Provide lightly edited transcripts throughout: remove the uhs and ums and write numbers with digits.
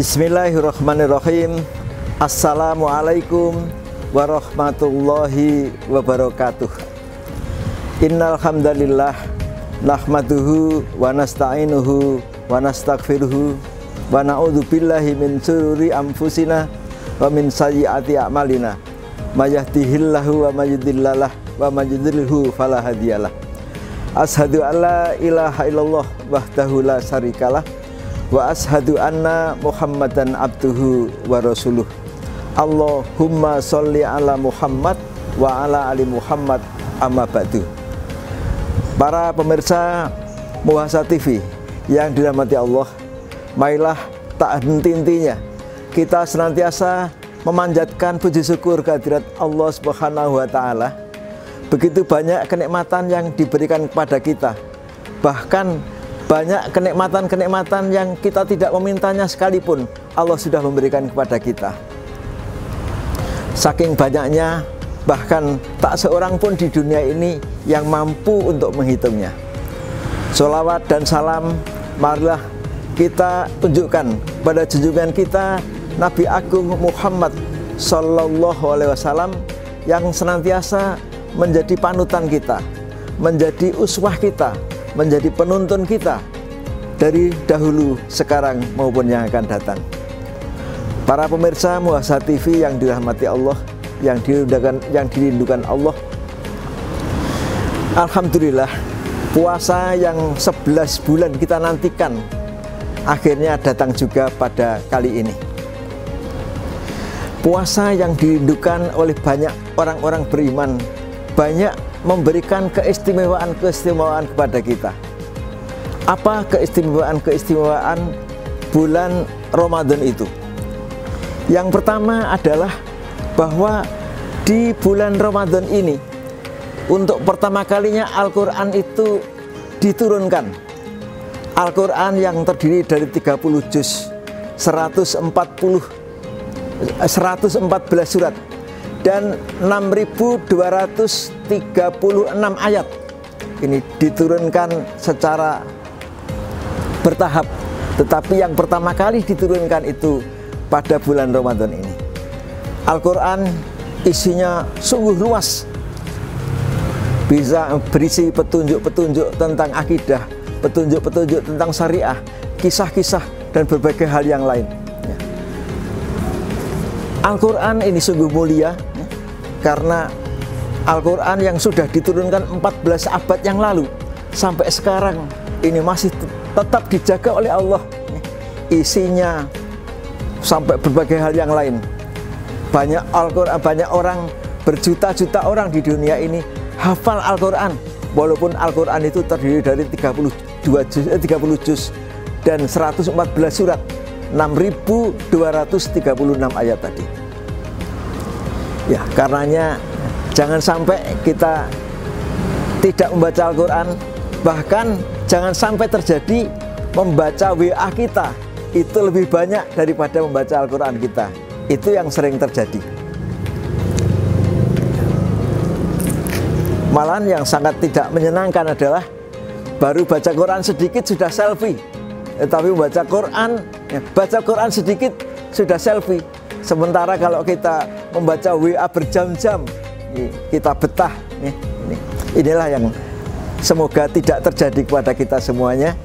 Bismillahirrahmanirrahim. Assalamualaikum warahmatullahi wabarakatuh. Innal hamdalillah nahmaduhu wa nasta'inuhu wa nastaghfiruhu wa na'udzu billahi min syururi anfusina wa min sayyiati a'malina. May yahdihillahu wa may yudlil wa may yudlilhu fala hadiyalah. Asyhadu an la ilaha illallah wahdahu la syarikalah wa ashadu anna Muhammadan abduhu wa rasuluh. Allahumma sholli ala Muhammad wa ala ali Muhammad, amma ba'du. Para pemirsa Muhasa TV yang dirahmati Allah, marilah tak henti-hentinya kita senantiasa memanjatkan puji syukur kehadirat Allah Subhanahu wa taala. Begitu banyak kenikmatan yang diberikan kepada kita, bahkan banyak kenikmatan-kenikmatan yang kita tidak memintanya sekalipun Allah sudah memberikan kepada kita. Saking banyaknya, bahkan tak seorang pun di dunia ini yang mampu untuk menghitungnya. Sholawat dan salam marilah kita tunjukkan pada junjungan kita Nabi Agung Muhammad Sallallahu Alaihi Wasallam yang senantiasa menjadi panutan kita, menjadi uswah kita, menjadi penuntun kita dari dahulu, sekarang maupun yang akan datang. Para pemirsa Muhasa TV yang dirahmati Allah, yang dirindukan Allah, alhamdulillah puasa yang 11 bulan kita nantikan akhirnya datang juga pada kali ini. Puasa yang dirindukan oleh banyak orang-orang beriman, banyak memberikan keistimewaan-keistimewaan kepada kita. Apa keistimewaan-keistimewaan bulan Ramadan itu? Yang pertama adalah bahwa di bulan Ramadan ini untuk pertama kalinya Al-Quran itu diturunkan. Al-Quran yang terdiri dari 30 juz, 114 surat dan 6.236 ayat. Ini diturunkan secara bertahap, tetapi yang pertama kali diturunkan itu pada bulan Ramadan ini. Al-Quran isinya sungguh luas, bisa berisi petunjuk-petunjuk tentang akidah, petunjuk-petunjuk tentang syariah, kisah-kisah dan berbagai hal yang lain. Al-Quran ini sungguh mulia karena Al-Quran yang sudah diturunkan 14 abad yang lalu sampai sekarang ini masih tetap dijaga oleh Allah. Isinya sampai berbagai hal yang lain. Banyak Al-Quran, banyak orang, berjuta-juta orang di dunia ini hafal Al-Quran, walaupun Al-Quran itu terdiri dari 30 juz dan 114 surat, 6.236 ayat tadi. Ya, karenanya jangan sampai kita tidak membaca Al-Quran, bahkan jangan sampai terjadi membaca WA kita itu lebih banyak daripada membaca Al-Quran kita. Itu yang sering terjadi. Malahan yang sangat tidak menyenangkan adalah baru baca Quran sedikit sudah selfie. Tapi baca Quran sedikit sudah selfie. Sementara kalau kita membaca WA berjam-jam, kita betah. Inilah yang semoga tidak terjadi kepada kita semuanya.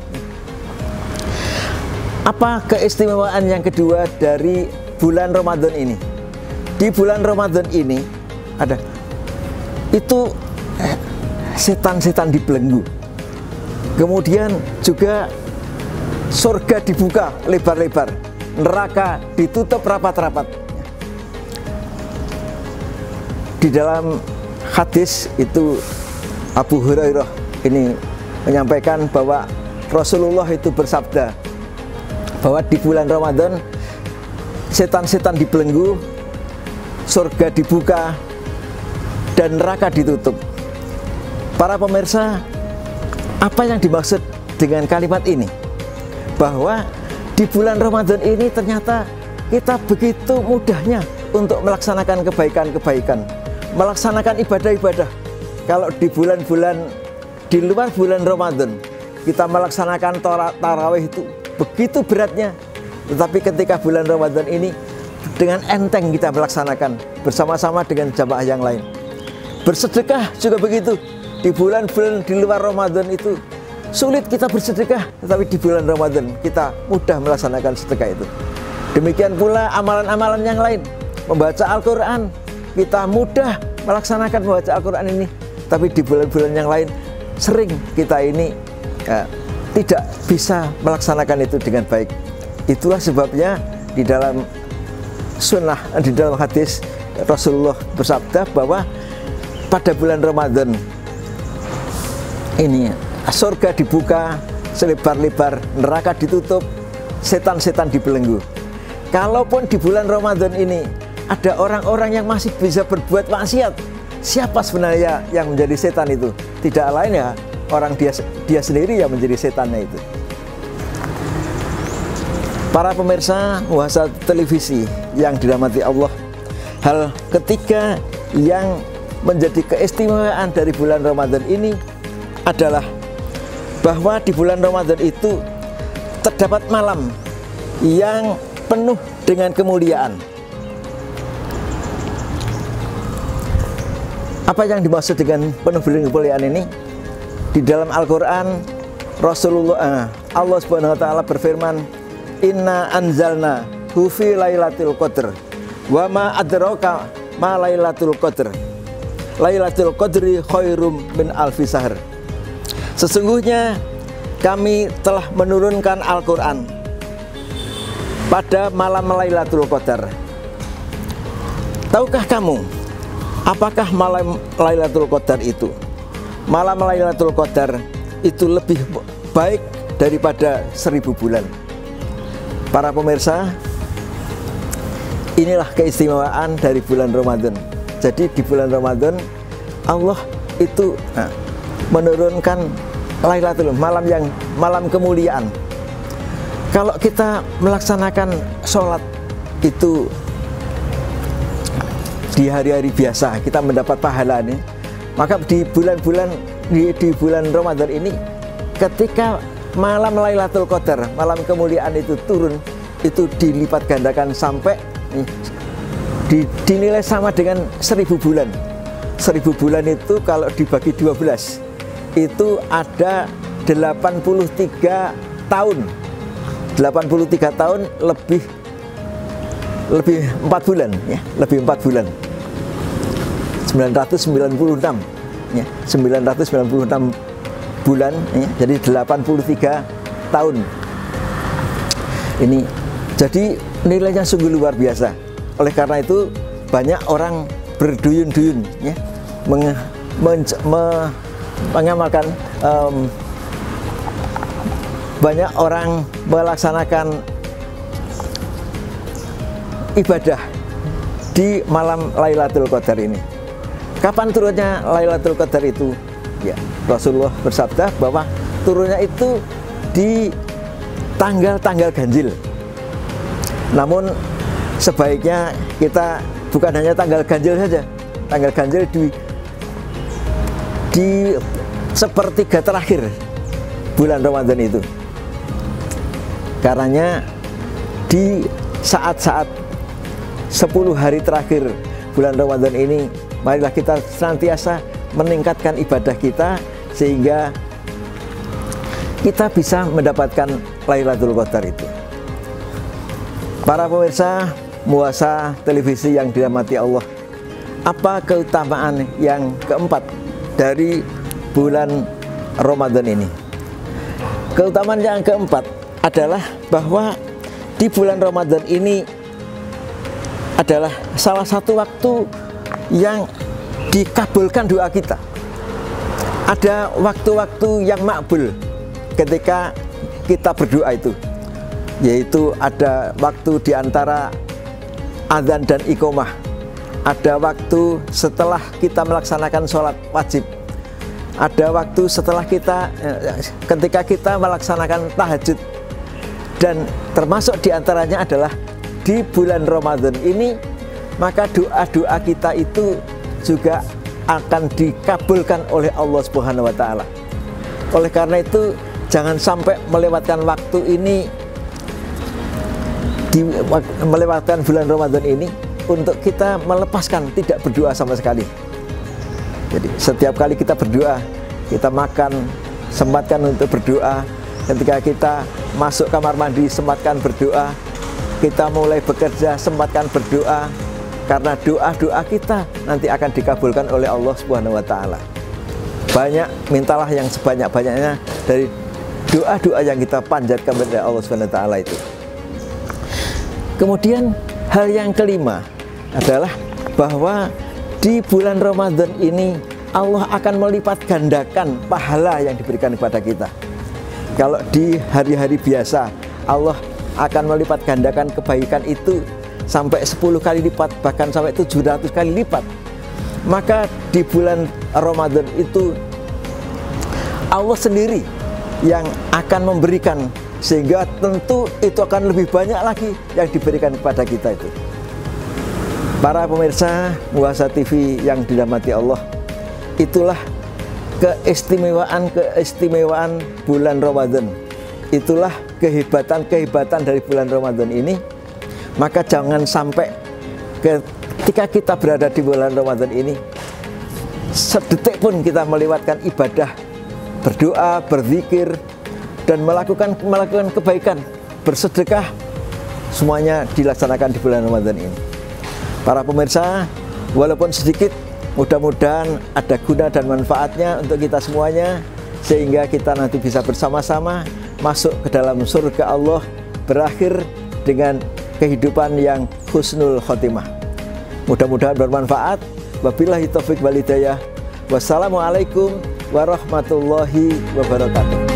Apa keistimewaan yang kedua dari bulan Ramadan ini? Di bulan Ramadan ini ada itu setan-setan dibelenggu. Kemudian juga surga dibuka lebar-lebar, neraka ditutup rapat-rapat. Di dalam hadis itu Abu Hurairah ini menyampaikan bahwa Rasulullah itu bersabda bahwa di bulan Ramadan setan-setan dibelenggu, surga dibuka dan neraka ditutup. Para pemirsa, apa yang dimaksud dengan kalimat ini? Bahwa di bulan Ramadan ini ternyata kita begitu mudahnya untuk melaksanakan kebaikan-kebaikan, melaksanakan ibadah-ibadah. Kalau di bulan-bulan di luar bulan Ramadan kita melaksanakan tarawih itu begitu beratnya, Tetapi ketika bulan Ramadan ini dengan enteng kita melaksanakan bersama-sama dengan jamaah yang lain. Bersedekah juga begitu. Di bulan-bulan di luar Ramadan itu sulit kita bersedekah, tetapi di bulan Ramadan kita mudah melaksanakan sedekah itu. Demikian pula amalan-amalan yang lain. Membaca Al-Quran, kita mudah melaksanakan membaca Al-Quran ini. Tapi di bulan-bulan yang lain sering kita ini tidak bisa melaksanakan itu dengan baik. Itulah sebabnya di dalam sunnah, di dalam hadis Rasulullah bersabda bahwa pada bulan Ramadan ini surga dibuka selebar-lebar, neraka ditutup, setan-setan dibelenggu. Kalaupun di bulan Ramadan ini ada orang-orang yang masih bisa berbuat maksiat, siapa sebenarnya yang menjadi setan itu? Tidak lain ya orang dia sendiri yang menjadi setannya itu. Para pemirsa puasa televisi yang dirahmati Allah, hal ketiga yang menjadi keistimewaan dari bulan Ramadan ini adalah bahwa di bulan Ramadan itu terdapat malam yang penuh dengan kemuliaan. Apa yang dimaksud dengan penuh dengan kemuliaan ini? Di dalam Al-Quran, Allah Subhanahu wa Ta'ala berfirman, "Inna anzalna hu fi lailatul qadr wa ma adraka ma lailatul qadr. Lailatul qadri khairum min alfi syahr." Sesungguhnya kami telah menurunkan Al-Quran pada malam Lailatul Qadar. Tahukah kamu apakah malam Lailatul Qadar itu? Malam Lailatul Qadar itu lebih baik daripada 1000 bulan. Para pemirsa, inilah keistimewaan dari bulan Ramadan. Jadi di bulan Ramadan Allah itu menurunkan Lailatul malam kemuliaan. Kalau kita melaksanakan sholat itu di hari-hari biasa kita mendapat pahala ini, maka di bulan Ramadan ini ketika malam Lailatul Qadar, malam kemuliaan itu turun, itu dilipat gandakan sampai dinilai sama dengan 1000 bulan. 1000 bulan itu kalau dibagi 12 itu ada 83 tahun. 83 tahun lebih 4 bulan ya, lebih 4 bulan. 996 ya, 996 bulan ya, jadi 83 tahun. Ini jadi nilainya sungguh luar biasa. Oleh karena itu banyak orang berduyun-duyun ya, mengamalkan, banyak orang melaksanakan ibadah di malam Lailatul Qadar ini. Kapan turunnya Lailatul Qadar itu? Ya, Rasulullah bersabda bahwa turunnya itu di tanggal-tanggal ganjil. Namun sebaiknya kita bukan hanya tanggal ganjil saja. Tanggal ganjil di sepertiga terakhir bulan Ramadan itu. Karenanya di saat-saat 10 hari terakhir bulan Ramadan ini, marilah kita senantiasa meningkatkan ibadah kita sehingga kita bisa mendapatkan Lailatul Qadar itu. Para pemirsa puasa televisi yang dirahmati Allah, apa keutamaan yang keempat dari bulan Ramadan ini? Keutamaan yang keempat adalah bahwa di bulan Ramadan ini adalah salah satu waktu yang dikabulkan doa kita. Ada waktu-waktu yang makbul ketika kita berdoa itu, yaitu ada waktu di antara adzan dan iqomah, ada waktu setelah kita melaksanakan sholat wajib, ada waktu setelah ketika kita melaksanakan tahajud, dan termasuk diantaranya adalah di bulan Ramadan ini, maka doa-doa kita itu juga akan dikabulkan oleh Allah Subhanahu wa Ta'ala. Oleh karena itu, jangan sampai melewatkan waktu ini melewatkan bulan Ramadan ini untuk kita melepaskan tidak berdoa sama sekali. Jadi setiap kali kita berdoa, kita makan, sempatkan untuk berdoa. Ketika kita masuk kamar mandi, sempatkan berdoa. Kita mulai bekerja, sempatkan berdoa. Karena doa-doa kita nanti akan dikabulkan oleh Allah Subhanahu wa Ta'ala. Banyak, mintalah yang sebanyak-banyaknya dari doa-doa yang kita panjatkan kepada Allah Subhanahu wa Ta'ala itu. Kemudian hal yang kelima adalah bahwa di bulan Ramadan ini Allah akan melipat gandakan pahala yang diberikan kepada kita. Kalau di hari-hari biasa Allah akan melipat gandakan kebaikan itu sampai 10 kali lipat, bahkan sampai 700 kali lipat. Maka di bulan Ramadan itu Allah sendiri yang akan memberikan, sehingga tentu itu akan lebih banyak lagi yang diberikan kepada kita itu. Para pemirsa Muhasa TV yang dirahmati Allah, itulah keistimewaan bulan Ramadan. Itulah kehebatan dari bulan Ramadan ini. Maka jangan sampai ketika kita berada di bulan Ramadan ini, sedetik pun kita melewatkan ibadah, berdoa, berzikir, dan melakukan kebaikan, bersedekah, semuanya dilaksanakan di bulan Ramadan ini. Para pemirsa, walaupun sedikit, mudah-mudahan ada guna dan manfaatnya untuk kita semuanya, sehingga kita nanti bisa bersama-sama masuk ke dalam surga Allah, berakhir dengan kehidupan yang husnul khotimah. Mudah-mudahan bermanfaat. Wabillahi taufiq wal hidayah. Wassalamualaikum warahmatullahi wabarakatuh.